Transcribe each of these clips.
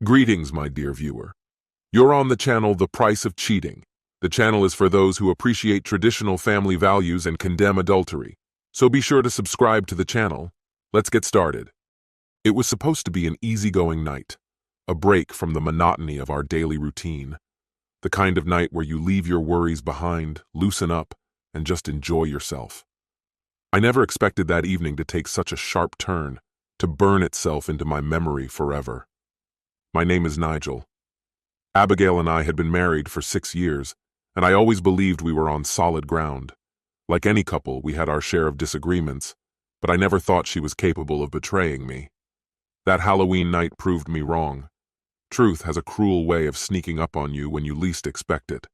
Greetings, my dear viewer. You're on the channel The Price of Cheating. The channel is for those who appreciate traditional family values and condemn adultery. So be sure to subscribe to the channel. Let's get started. It was supposed to be an easygoing night, a break from the monotony of our daily routine. The kind of night where you leave your worries behind, loosen up, and just enjoy yourself. I never expected that evening to take such a sharp turn, to burn itself into my memory forever. My name is Nigel. Abigail and I had been married for 6 years, and I always believed we were on solid ground. Like any couple, we had our share of disagreements, but I never thought she was capable of betraying me. That Halloween night proved me wrong. Truth has a cruel way of sneaking up on you when you least expect it.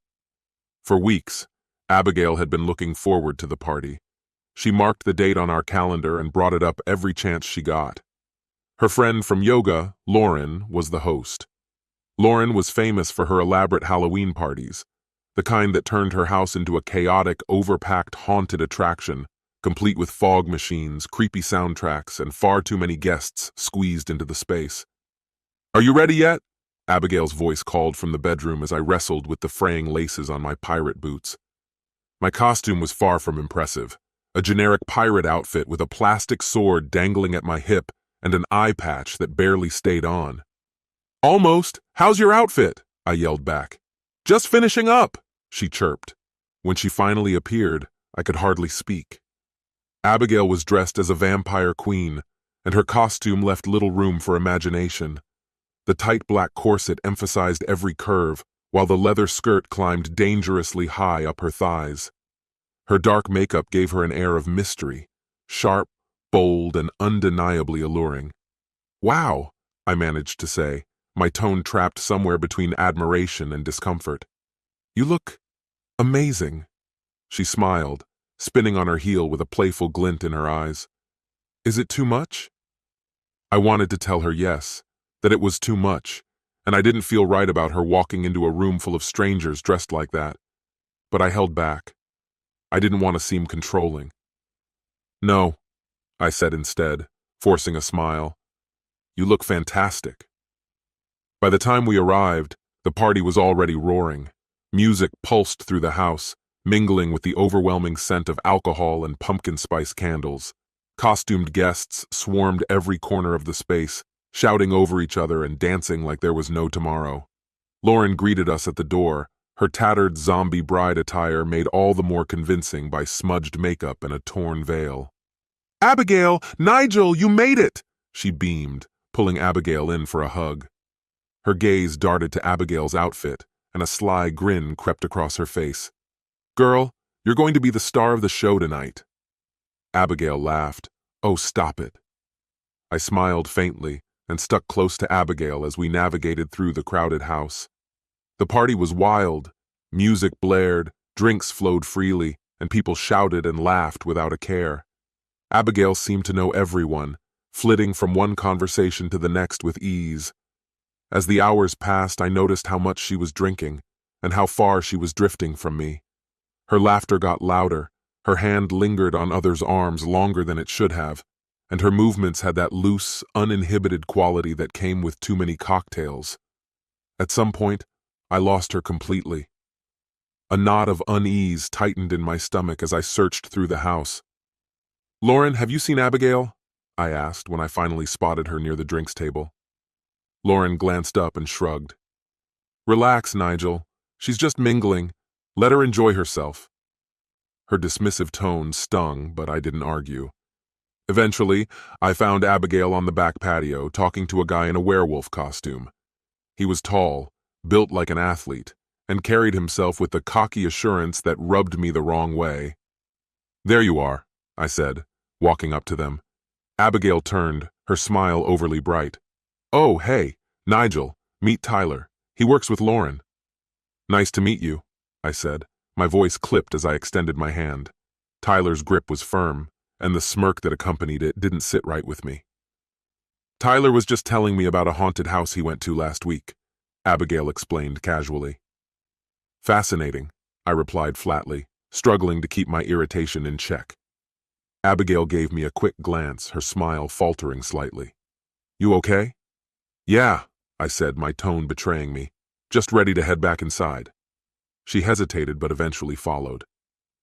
For weeks, Abigail had been looking forward to the party. She marked the date on our calendar and brought it up every chance she got. Her friend from yoga, Lauren, was the host. Lauren was famous for her elaborate Halloween parties, the kind that turned her house into a chaotic, overpacked, haunted attraction, complete with fog machines, creepy soundtracks, and far too many guests squeezed into the space. "Are you ready yet?" Abigail's voice called from the bedroom as I wrestled with the fraying laces on my pirate boots. My costume was far from impressive, a generic pirate outfit with a plastic sword dangling at my hip and an eye patch that barely stayed on. "Almost. How's your outfit?" I yelled back. "Just finishing up," she chirped. When she finally appeared, I could hardly speak. Abigail was dressed as a vampire queen, and her costume left little room for imagination. The tight black corset emphasized every curve, while the leather skirt climbed dangerously high up her thighs. Her dark makeup gave her an air of mystery, sharp, bold, and undeniably alluring. "Wow," I managed to say, my tone trapped somewhere between admiration and discomfort. "You look amazing." She smiled, spinning on her heel with a playful glint in her eyes. "Is it too much?" I wanted to tell her yes, that it was too much, and I didn't feel right about her walking into a room full of strangers dressed like that. But I held back. I didn't want to seem controlling. "No," I said instead, forcing a smile. "You look fantastic." By the time we arrived, the party was already roaring. Music pulsed through the house, mingling with the overwhelming scent of alcohol and pumpkin spice candles. Costumed guests swarmed every corner of the space, shouting over each other and dancing like there was no tomorrow. Lauren greeted us at the door, her tattered zombie bride attire made all the more convincing by smudged makeup and a torn veil. "Abigail! Nigel, you made it!" she beamed, pulling Abigail in for a hug. Her gaze darted to Abigail's outfit, and a sly grin crept across her face. "Girl, you're going to be the star of the show tonight." Abigail laughed. "Oh, stop it." I smiled faintly and stuck close to Abigail as we navigated through the crowded house. The party was wild. Music blared, drinks flowed freely, and people shouted and laughed without a care. Abigail seemed to know everyone, flitting from one conversation to the next with ease. As the hours passed, I noticed how much she was drinking, and how far she was drifting from me. Her laughter got louder, her hand lingered on others' arms longer than it should have, and her movements had that loose, uninhibited quality that came with too many cocktails. At some point, I lost her completely. A knot of unease tightened in my stomach as I searched through the house. "Lauren, have you seen Abigail?" I asked when I finally spotted her near the drinks table. Lauren glanced up and shrugged. "Relax, Nigel. She's just mingling. Let her enjoy herself." Her dismissive tone stung, but I didn't argue. Eventually, I found Abigail on the back patio, talking to a guy in a werewolf costume. He was tall, built like an athlete, and carried himself with the cocky assurance that rubbed me the wrong way. "There you are," I said, walking up to them. Abigail turned, her smile overly bright. "Oh, hey, Nigel, meet Tyler. He works with Lauren." "Nice to meet you," I said, my voice clipped as I extended my hand. Tyler's grip was firm, and the smirk that accompanied it didn't sit right with me. "Tyler was just telling me about a haunted house he went to last week," Abigail explained casually. "Fascinating," I replied flatly, struggling to keep my irritation in check. Abigail gave me a quick glance, her smile faltering slightly. "You okay?" "Yeah," I said, my tone betraying me, just ready to head back inside. She hesitated but eventually followed.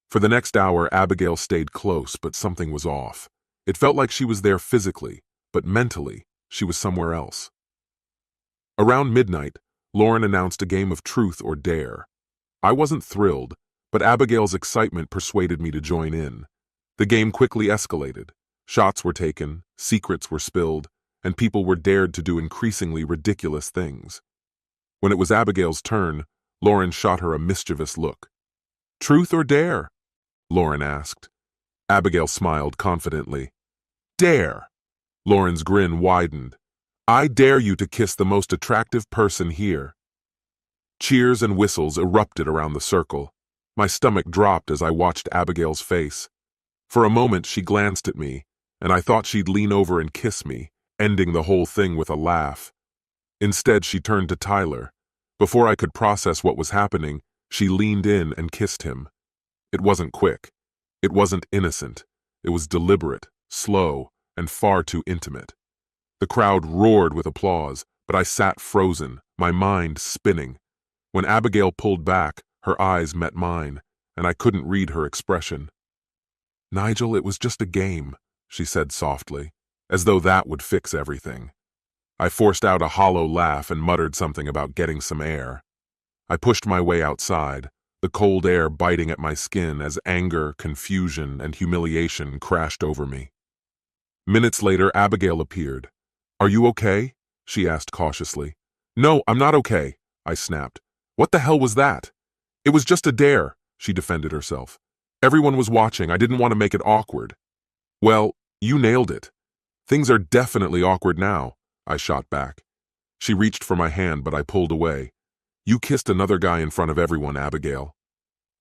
For the next hour, Abigail stayed close, but something was off. It felt like she was there physically, but mentally, she was somewhere else. Around midnight, Lauren announced a game of truth or dare. I wasn't thrilled, but Abigail's excitement persuaded me to join in. The game quickly escalated. Shots were taken, secrets were spilled, and people were dared to do increasingly ridiculous things. When it was Abigail's turn, Lauren shot her a mischievous look. "Truth or dare?" Lauren asked. Abigail smiled confidently. "Dare." Lauren's grin widened. "I dare you to kiss the most attractive person here." Cheers and whistles erupted around the circle. My stomach dropped as I watched Abigail's face. For a moment she glanced at me, and I thought she'd lean over and kiss me, ending the whole thing with a laugh. Instead, she turned to Tyler. Before I could process what was happening, she leaned in and kissed him. It wasn't quick. It wasn't innocent. It was deliberate, slow, and far too intimate. The crowd roared with applause, but I sat frozen, my mind spinning. When Abigail pulled back, her eyes met mine, and I couldn't read her expression. "Nigel, it was just a game," she said softly, as though that would fix everything. I forced out a hollow laugh and muttered something about getting some air. I pushed my way outside, the cold air biting at my skin as anger, confusion, and humiliation crashed over me. Minutes later, Abigail appeared. "Are you okay?" she asked cautiously. "No, I'm not okay," I snapped. "What the hell was that?" "It was just a dare," she defended herself. "Everyone was watching. I didn't want to make it awkward." "Well, you nailed it. Things are definitely awkward now," I shot back. She reached for my hand, but I pulled away. "You kissed another guy in front of everyone, Abigail."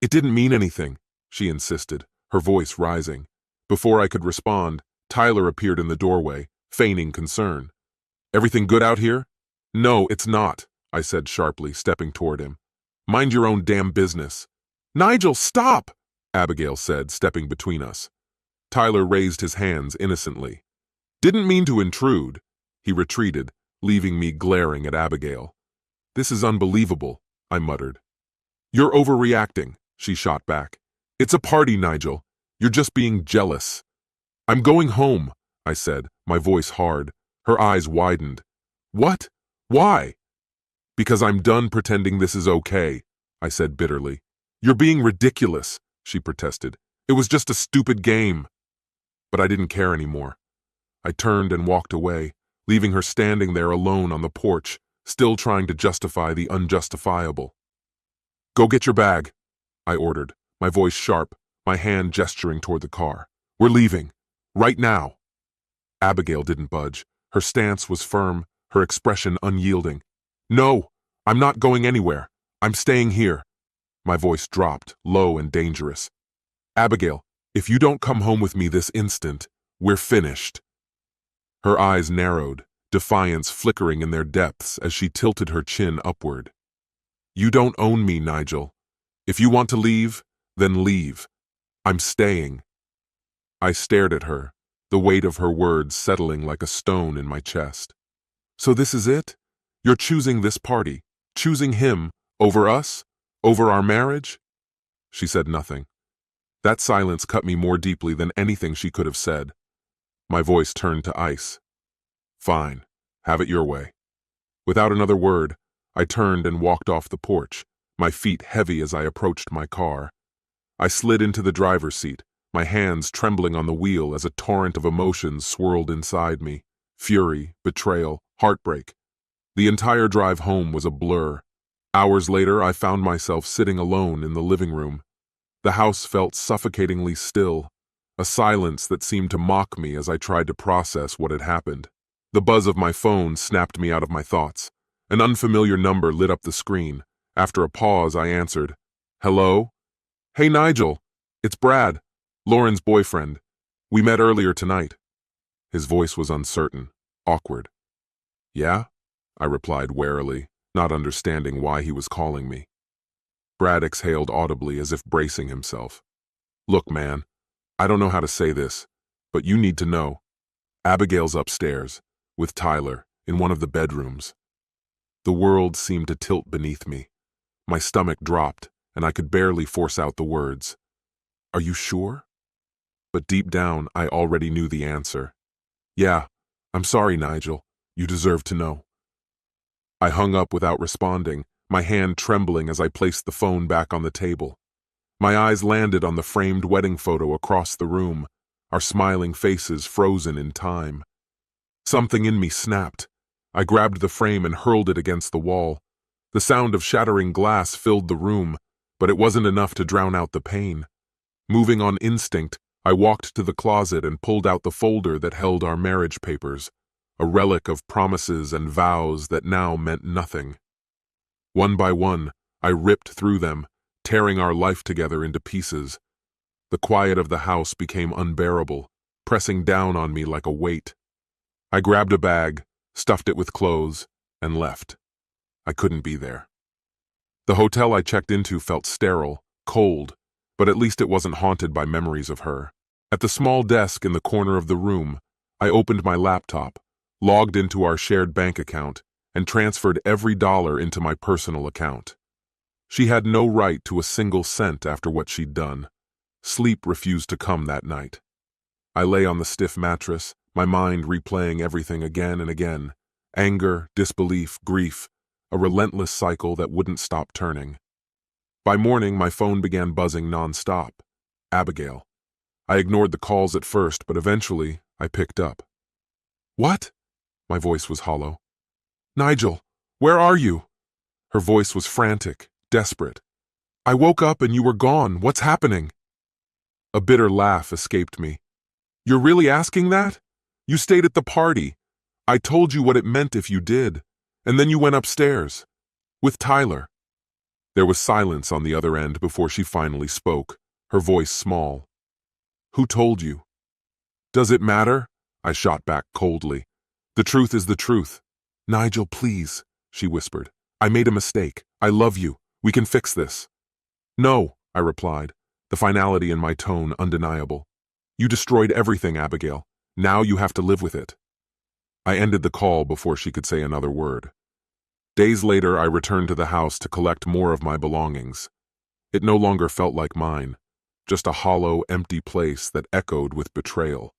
"It didn't mean anything," she insisted, her voice rising. Before I could respond, Tyler appeared in the doorway, feigning concern. "Everything good out here?" "No, it's not," I said sharply, stepping toward him. "Mind your own damn business." "Nigel, stop!" Abigail said, stepping between us. Tyler raised his hands innocently. "Didn't mean to intrude." He retreated, leaving me glaring at Abigail. "This is unbelievable," I muttered. "You're overreacting," she shot back. "It's a party, Nigel. You're just being jealous." "I'm going home," I said, my voice hard. Her eyes widened. "What? Why?" "Because I'm done pretending this is okay," I said bitterly. "You're being ridiculous," she protested. "It was just a stupid game." But I didn't care anymore. I turned and walked away, leaving her standing there alone on the porch, still trying to justify the unjustifiable. "Go get your bag," I ordered, my voice sharp, my hand gesturing toward the car. "We're leaving. Right now." Abigail didn't budge. Her stance was firm, her expression unyielding. "No, I'm not going anywhere. I'm staying here." My voice dropped, low and dangerous. "Abigail, if you don't come home with me this instant, we're finished." Her eyes narrowed, defiance flickering in their depths as she tilted her chin upward. "You don't own me, Nigel. If you want to leave, then leave. I'm staying." I stared at her, the weight of her words settling like a stone in my chest. "So this is it? You're choosing this party, choosing him, over us, over our marriage?" She said nothing. That silence cut me more deeply than anything she could have said. My voice turned to ice. "Fine, have it your way." Without another word, I turned and walked off the porch, my feet heavy as I approached my car. I slid into the driver's seat, my hands trembling on the wheel as a torrent of emotions swirled inside me. Fury, betrayal, heartbreak. The entire drive home was a blur. Hours later, I found myself sitting alone in the living room. The house felt suffocatingly still, a silence that seemed to mock me as I tried to process what had happened. The buzz of my phone snapped me out of my thoughts. An unfamiliar number lit up the screen. After a pause, I answered. "Hello?" "Hey, Nigel. It's Brad, Lauren's boyfriend. We met earlier tonight." His voice was uncertain, awkward. "Yeah?" I replied warily, not understanding why he was calling me. Brad exhaled audibly as if bracing himself. "Look, man, I don't know how to say this, but you need to know. Abigail's upstairs, with Tyler, in one of the bedrooms." The world seemed to tilt beneath me. My stomach dropped, and I could barely force out the words. "Are you sure?" But deep down, I already knew the answer. "Yeah, I'm sorry, Nigel. You deserve to know." I hung up without responding, my hand trembling as I placed the phone back on the table. My eyes landed on the framed wedding photo across the room, our smiling faces frozen in time. Something in me snapped. I grabbed the frame and hurled it against the wall. The sound of shattering glass filled the room, but it wasn't enough to drown out the pain. Moving on instinct, I walked to the closet and pulled out the folder that held our marriage papers, a relic of promises and vows that now meant nothing. One by one, I ripped through them, tearing our life together into pieces. The quiet of the house became unbearable, pressing down on me like a weight. I grabbed a bag, stuffed it with clothes, and left. I couldn't be there. The hotel I checked into felt sterile, cold, but at least it wasn't haunted by memories of her. At the small desk in the corner of the room, I opened my laptop, logged into our shared bank account, and transferred every dollar into my personal account. She had no right to a single cent after what she'd done. Sleep refused to come that night. I lay on the stiff mattress, my mind replaying everything again and again. Anger, disbelief, grief, a relentless cycle that wouldn't stop turning. By morning, my phone began buzzing nonstop. Abigail. I ignored the calls at first, but eventually, I picked up. "What?" My voice was hollow. "Nigel, where are you?" Her voice was frantic, desperate. "I woke up and you were gone. What's happening?" A bitter laugh escaped me. "You're really asking that? You stayed at the party. I told you what it meant if you did. And then you went upstairs. With Tyler." There was silence on the other end before she finally spoke, her voice small. "Who told you?" "Does it matter?" I shot back coldly. "The truth is the truth." "Nigel, please," she whispered. "I made a mistake. I love you. We can fix this." "No," I replied, the finality in my tone undeniable. "You destroyed everything, Abigail. Now you have to live with it." I ended the call before she could say another word. Days later, I returned to the house to collect more of my belongings. It no longer felt like mine, just a hollow, empty place that echoed with betrayal.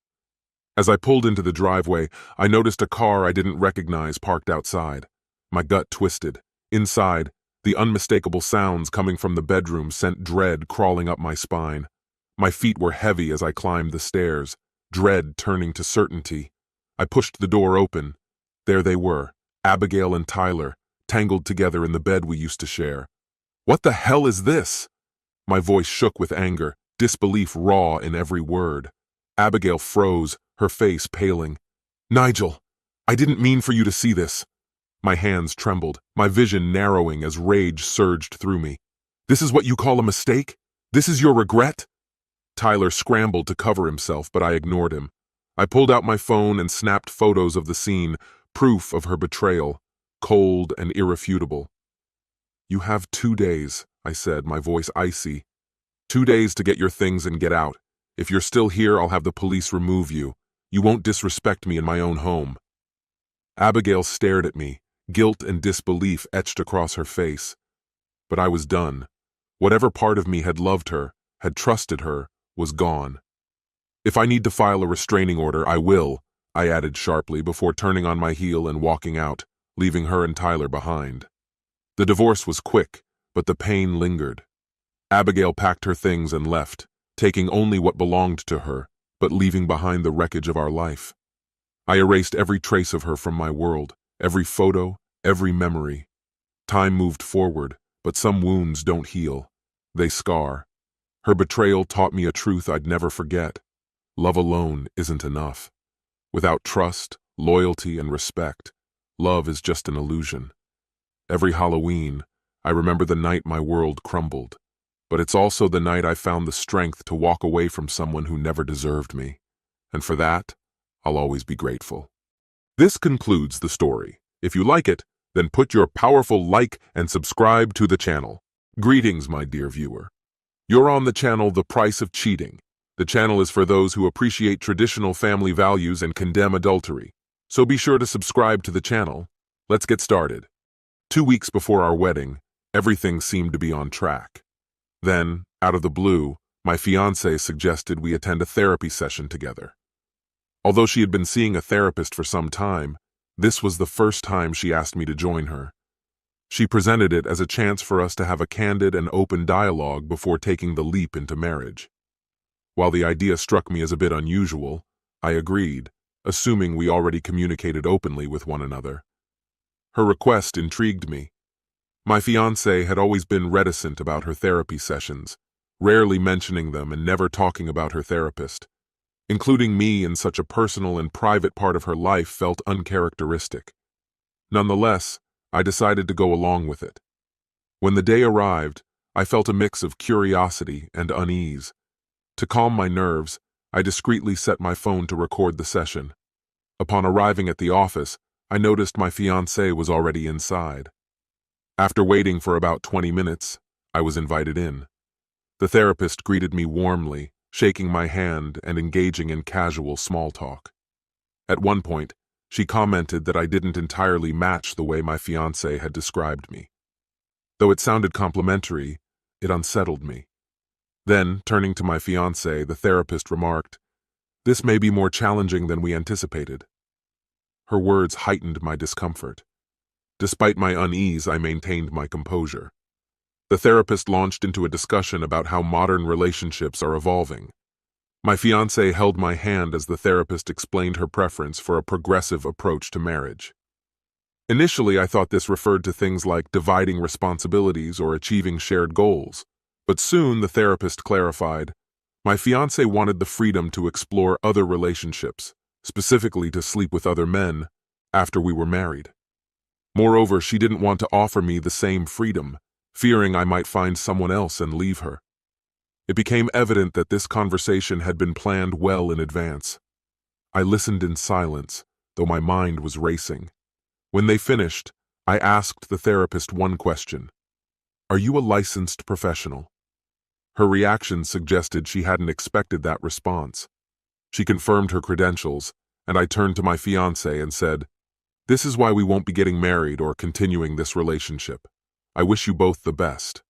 As I pulled into the driveway, I noticed a car I didn't recognize parked outside. My gut twisted. Inside, the unmistakable sounds coming from the bedroom sent dread crawling up my spine. My feet were heavy as I climbed the stairs, dread turning to certainty. I pushed the door open. There they were, Abigail and Tyler, tangled together in the bed we used to share. "What the hell is this?" My voice shook with anger, disbelief raw in every word. Abigail froze, her face paling. "Nigel, I didn't mean for you to see this." My hands trembled, my vision narrowing as rage surged through me. "This is what you call a mistake? This is your regret?" Tyler scrambled to cover himself, but I ignored him. I pulled out my phone and snapped photos of the scene, proof of her betrayal, cold and irrefutable. "You have 2 days," I said, my voice icy. 2 days to get your things and get out. If you're still here, I'll have the police remove you. You won't disrespect me in my own home." Abigail stared at me, guilt and disbelief etched across her face. But I was done. Whatever part of me had loved her, had trusted her, was gone. "If I need to file a restraining order, I will," I added sharply before turning on my heel and walking out, leaving her and Tyler behind. The divorce was quick, but the pain lingered. Abigail packed her things and left, taking only what belonged to her, but leaving behind the wreckage of our life. I erased every trace of her from my world, every photo, every memory. Time moved forward, but some wounds don't heal. They scar. Her betrayal taught me a truth I'd never forget. Love alone isn't enough. Without trust, loyalty, and respect, love is just an illusion. Every Halloween, I remember the night my world crumbled. But it's also the night I found the strength to walk away from someone who never deserved me. And for that, I'll always be grateful. This concludes the story. If you like it, then put your powerful like and subscribe to the channel. Greetings, my dear viewer. You're on the channel The Price of Cheating. The channel is for those who appreciate traditional family values and condemn adultery. So be sure to subscribe to the channel. Let's get started. 2 weeks before our wedding, everything seemed to be on track. Then, out of the blue, my fiancée suggested we attend a therapy session together. Although she had been seeing a therapist for some time, this was the first time she asked me to join her. She presented it as a chance for us to have a candid and open dialogue before taking the leap into marriage. While the idea struck me as a bit unusual, I agreed, assuming we already communicated openly with one another. Her request intrigued me. My fiancée had always been reticent about her therapy sessions, rarely mentioning them and never talking about her therapist. Including me in such a personal and private part of her life felt uncharacteristic. Nonetheless, I decided to go along with it. When the day arrived, I felt a mix of curiosity and unease. To calm my nerves, I discreetly set my phone to record the session. Upon arriving at the office, I noticed my fiancée was already inside. After waiting for about 20 minutes, I was invited in. The therapist greeted me warmly, shaking my hand and engaging in casual small talk. At one point, she commented that I didn't entirely match the way my fiancé had described me. Though it sounded complimentary, it unsettled me. Then, turning to my fiancé, the therapist remarked, "This may be more challenging than we anticipated." Her words heightened my discomfort. Despite my unease, I maintained my composure. The therapist launched into a discussion about how modern relationships are evolving. My fiancée held my hand as the therapist explained her preference for a progressive approach to marriage. Initially, I thought this referred to things like dividing responsibilities or achieving shared goals. But soon, the therapist clarified, my fiancée wanted the freedom to explore other relationships, specifically to sleep with other men, after we were married. Moreover, she didn't want to offer me the same freedom, fearing I might find someone else and leave her. It became evident that this conversation had been planned well in advance. I listened in silence, though my mind was racing. When they finished, I asked the therapist one question. "Are you a licensed professional?" Her reaction suggested she hadn't expected that response. She confirmed her credentials, and I turned to my fiancé and said, "This is why we won't be getting married or continuing this relationship. I wish you both the best."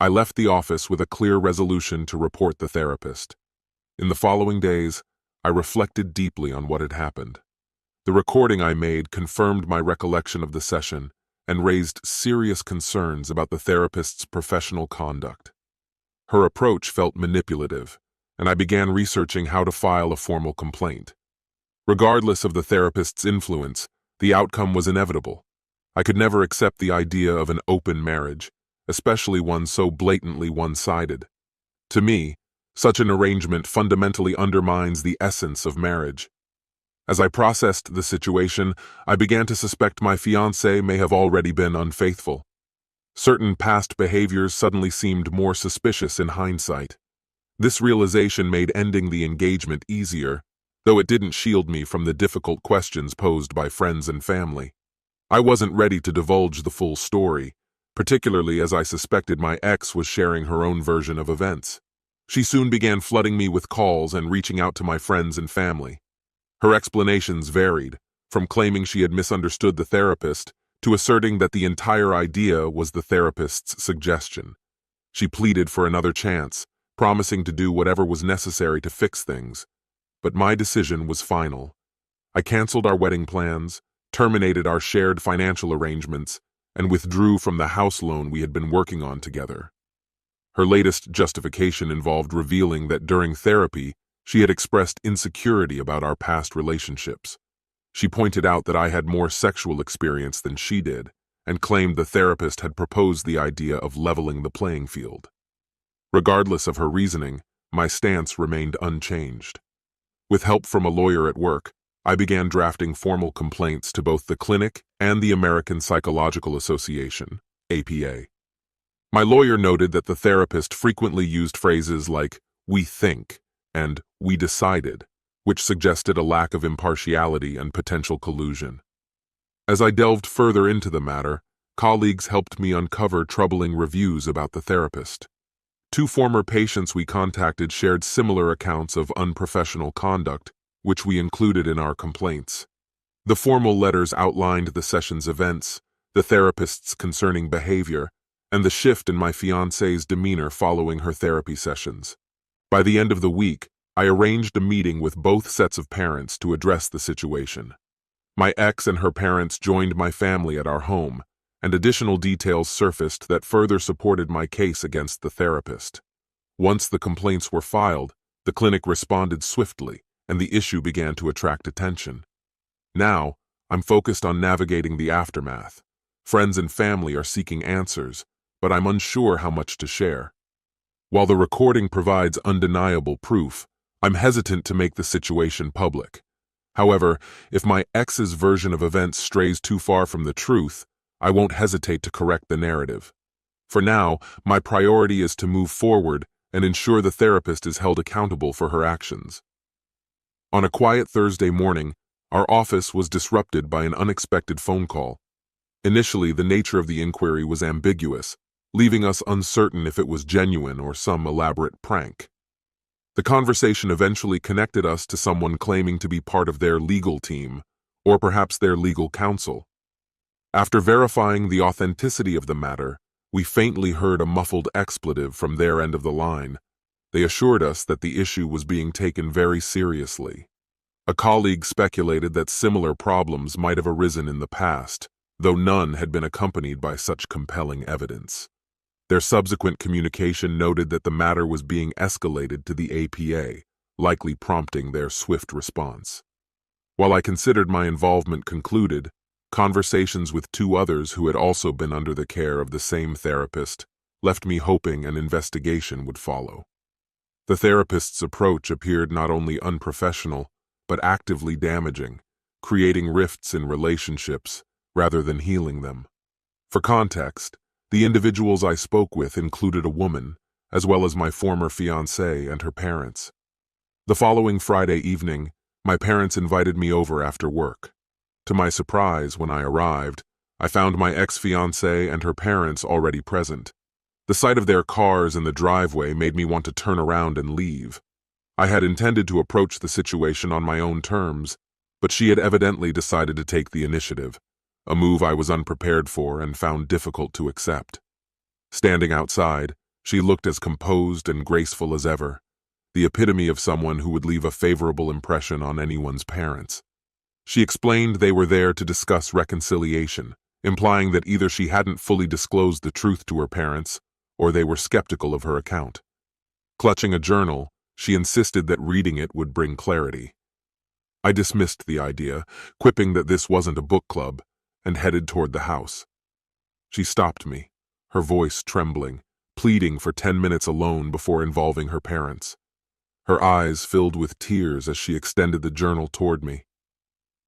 I left the office with a clear resolution to report the therapist. In the following days, I reflected deeply on what had happened. The recording I made confirmed my recollection of the session and raised serious concerns about the therapist's professional conduct. Her approach felt manipulative, and I began researching how to file a formal complaint. Regardless of the therapist's influence, the outcome was inevitable. I could never accept the idea of an open marriage, especially one so blatantly one-sided. To me, such an arrangement fundamentally undermines the essence of marriage. As I processed the situation, I began to suspect my fiancé may have already been unfaithful. Certain past behaviors suddenly seemed more suspicious in hindsight. This realization made ending the engagement easier, though it didn't shield me from the difficult questions posed by friends and family. I wasn't ready to divulge the full story, particularly as I suspected my ex was sharing her own version of events. She soon began flooding me with calls and reaching out to my friends and family. Her explanations varied, from claiming she had misunderstood the therapist to asserting that the entire idea was the therapist's suggestion. She pleaded for another chance, promising to do whatever was necessary to fix things. But my decision was final. I canceled our wedding plans, terminated our shared financial arrangements, and withdrew from the house loan we had been working on together. Her latest justification involved revealing that during therapy, she had expressed insecurity about our past relationships. She pointed out that I had more sexual experience than she did, and claimed the therapist had proposed the idea of leveling the playing field. Regardless of her reasoning, my stance remained unchanged. With help from a lawyer at work, I began drafting formal complaints to both the clinic and the American Psychological Association, APA. My lawyer noted that the therapist frequently used phrases like, "we think," and "we decided," which suggested a lack of impartiality and potential collusion. As I delved further into the matter, colleagues helped me uncover troubling reviews about the therapist. 2 former patients we contacted shared similar accounts of unprofessional conduct, which we included in our complaints. The formal letters outlined the session's events, the therapist's concerning behavior, and the shift in my fiancée's demeanor following her therapy sessions. By the end of the week, I arranged a meeting with both sets of parents to address the situation. My ex and her parents joined my family at our home, and additional details surfaced that further supported my case against the therapist. Once the complaints were filed, the clinic responded swiftly, and the issue began to attract attention. Now, I'm focused on navigating the aftermath. Friends and family are seeking answers, but I'm unsure how much to share. While the recording provides undeniable proof, I'm hesitant to make the situation public. However, if my ex's version of events strays too far from the truth, I won't hesitate to correct the narrative. For now, my priority is to move forward and ensure the therapist is held accountable for her actions. On a quiet Thursday morning, our office was disrupted by an unexpected phone call. Initially, the nature of the inquiry was ambiguous, leaving us uncertain if it was genuine or some elaborate prank. The conversation eventually connected us to someone claiming to be part of their legal team, or perhaps their legal counsel. After verifying the authenticity of the matter, we faintly heard a muffled expletive from their end of the line. They assured us that the issue was being taken very seriously. A colleague speculated that similar problems might have arisen in the past, though none had been accompanied by such compelling evidence. Their subsequent communication noted that the matter was being escalated to the APA, likely prompting their swift response. While I considered my involvement concluded, conversations with two others who had also been under the care of the same therapist left me hoping an investigation would follow. The therapist's approach appeared not only unprofessional, but actively damaging, creating rifts in relationships rather than healing them. For context, the individuals I spoke with included a woman, as well as my former fiancée and her parents. The following Friday evening, my parents invited me over after work. To my surprise, when I arrived, I found my ex-fiancée and her parents already present. The sight of their cars in the driveway made me want to turn around and leave. I had intended to approach the situation on my own terms, but she had evidently decided to take the initiative, a move I was unprepared for and found difficult to accept. Standing outside, she looked as composed and graceful as ever, the epitome of someone who would leave a favorable impression on anyone's parents. She explained they were there to discuss reconciliation, implying that either she hadn't fully disclosed the truth to her parents, or they were skeptical of her account. Clutching a journal, she insisted that reading it would bring clarity. I dismissed the idea, quipping that this wasn't a book club, and headed toward the house. She stopped me, her voice trembling, pleading for 10 minutes alone before involving her parents. Her eyes filled with tears as she extended the journal toward me.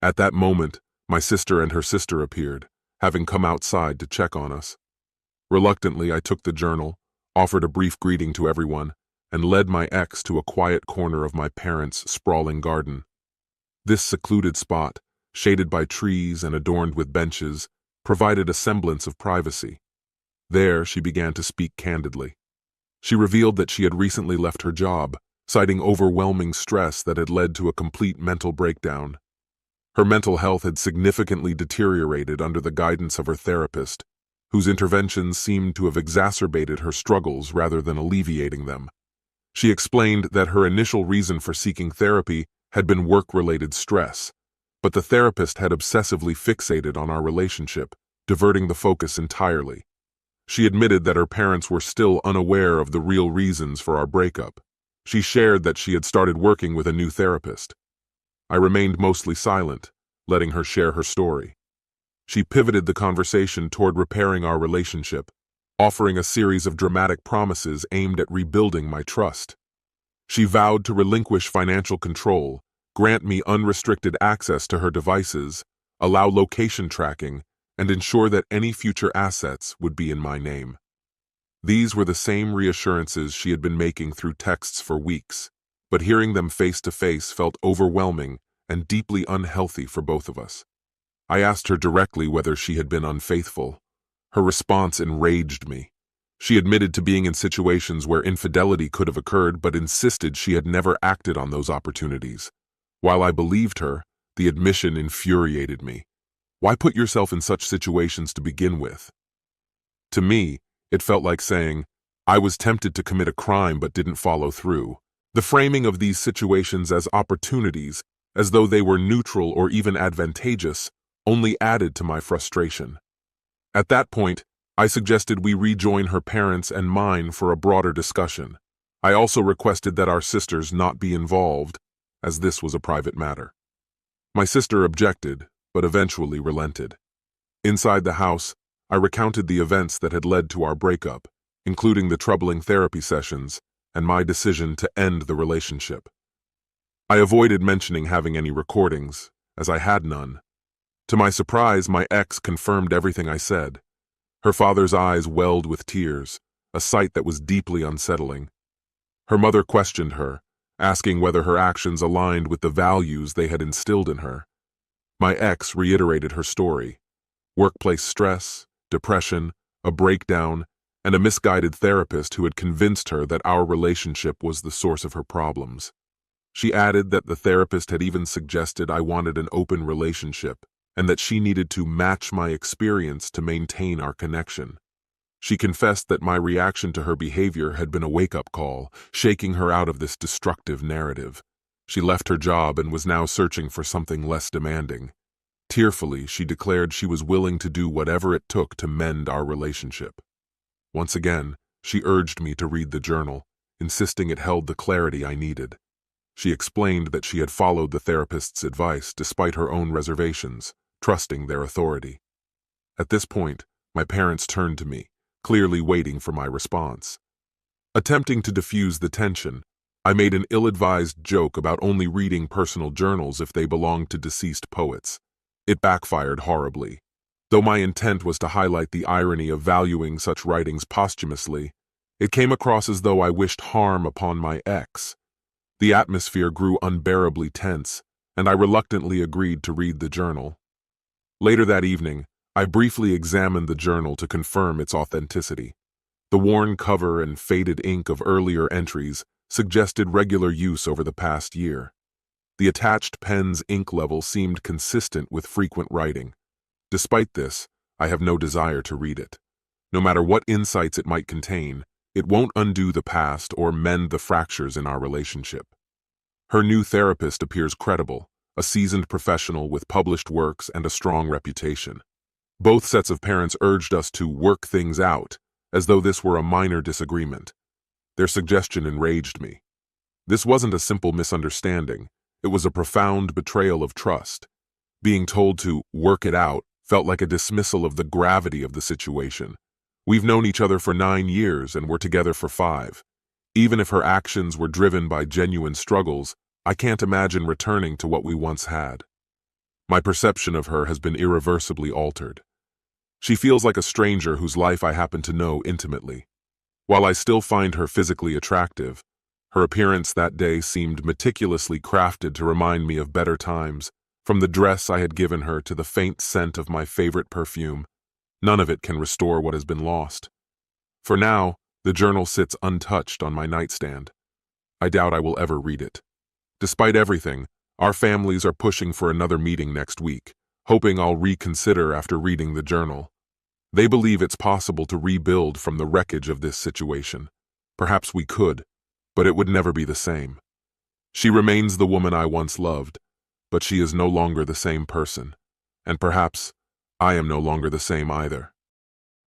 At that moment, my sister and her sister appeared, having come outside to check on us. Reluctantly, I took the journal, offered a brief greeting to everyone, and led my ex to a quiet corner of my parents' sprawling garden. This secluded spot, shaded by trees and adorned with benches, provided a semblance of privacy. There, she began to speak candidly. She revealed that she had recently left her job, citing overwhelming stress that had led to a complete mental breakdown. Her mental health had significantly deteriorated under the guidance of her therapist, whose interventions seemed to have exacerbated her struggles rather than alleviating them. She explained that her initial reason for seeking therapy had been work-related stress, but the therapist had obsessively fixated on our relationship, diverting the focus entirely. She admitted that her parents were still unaware of the real reasons for our breakup. She shared that she had started working with a new therapist. I remained mostly silent, letting her share her story. She pivoted the conversation toward repairing our relationship, offering a series of dramatic promises aimed at rebuilding my trust. She vowed to relinquish financial control, grant me unrestricted access to her devices, allow location tracking, and ensure that any future assets would be in my name. These were the same reassurances she had been making through texts for weeks, but hearing them face to face felt overwhelming and deeply unhealthy for both of us. I asked her directly whether she had been unfaithful. Her response enraged me. She admitted to being in situations where infidelity could have occurred, but insisted she had never acted on those opportunities. While I believed her, the admission infuriated me. Why put yourself in such situations to begin with? To me, it felt like saying, I was tempted to commit a crime but didn't follow through. The framing of these situations as opportunities, as though they were neutral or even advantageous, only added to my frustration. At that point, I suggested we rejoin her parents and mine for a broader discussion. I also requested that our sisters not be involved, as this was a private matter. My sister objected, but eventually relented. Inside the house, I recounted the events that had led to our breakup, including the troubling therapy sessions and my decision to end the relationship. I avoided mentioning having any recordings, as I had none. To my surprise, my ex confirmed everything I said. Her father's eyes welled with tears, a sight that was deeply unsettling. Her mother questioned her, asking whether her actions aligned with the values they had instilled in her. My ex reiterated her story: workplace stress, depression, a breakdown, and a misguided therapist who had convinced her that our relationship was the source of her problems. She added that the therapist had even suggested I wanted an open relationship and that she needed to match my experience to maintain our connection. She confessed that my reaction to her behavior had been a wake-up call, shaking her out of this destructive narrative. She left her job and was now searching for something less demanding. Tearfully, she declared she was willing to do whatever it took to mend our relationship. Once again, she urged me to read the journal, insisting it held the clarity I needed. She explained that she had followed the therapist's advice despite her own reservations, trusting their authority. At this point, my parents turned to me, clearly waiting for my response. Attempting to diffuse the tension, I made an ill-advised joke about only reading personal journals if they belonged to deceased poets. It backfired horribly. Though my intent was to highlight the irony of valuing such writings posthumously, it came across as though I wished harm upon my ex. The atmosphere grew unbearably tense, and I reluctantly agreed to read the journal. Later that evening, I briefly examined the journal to confirm its authenticity. The worn cover and faded ink of earlier entries suggested regular use over the past year. The attached pen's ink level seemed consistent with frequent writing. Despite this, I have no desire to read it. No matter what insights it might contain, it won't undo the past or mend the fractures in our relationship. Her new therapist appears credible, a seasoned professional with published works and a strong reputation. Both sets of parents urged us to work things out, as though this were a minor disagreement. Their suggestion enraged me. This wasn't a simple misunderstanding, it was a profound betrayal of trust. Being told to work it out felt like a dismissal of the gravity of the situation. We've known each other for 9 years and we're together for 5. Even if her actions were driven by genuine struggles, I can't imagine returning to what we once had. My perception of her has been irreversibly altered. She feels like a stranger whose life I happen to know intimately. While I still find her physically attractive, her appearance that day seemed meticulously crafted to remind me of better times, from the dress I had given her to the faint scent of my favorite perfume. None of it can restore what has been lost. For now, the journal sits untouched on my nightstand. I doubt I will ever read it. Despite everything, our families are pushing for another meeting next week, hoping I'll reconsider after reading the journal. They believe it's possible to rebuild from the wreckage of this situation. Perhaps we could, but it would never be the same. She remains the woman I once loved, but she is no longer the same person, and perhaps I am no longer the same either.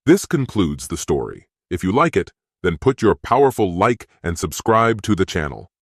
This concludes the story. If you like it, then put your powerful like and subscribe to the channel.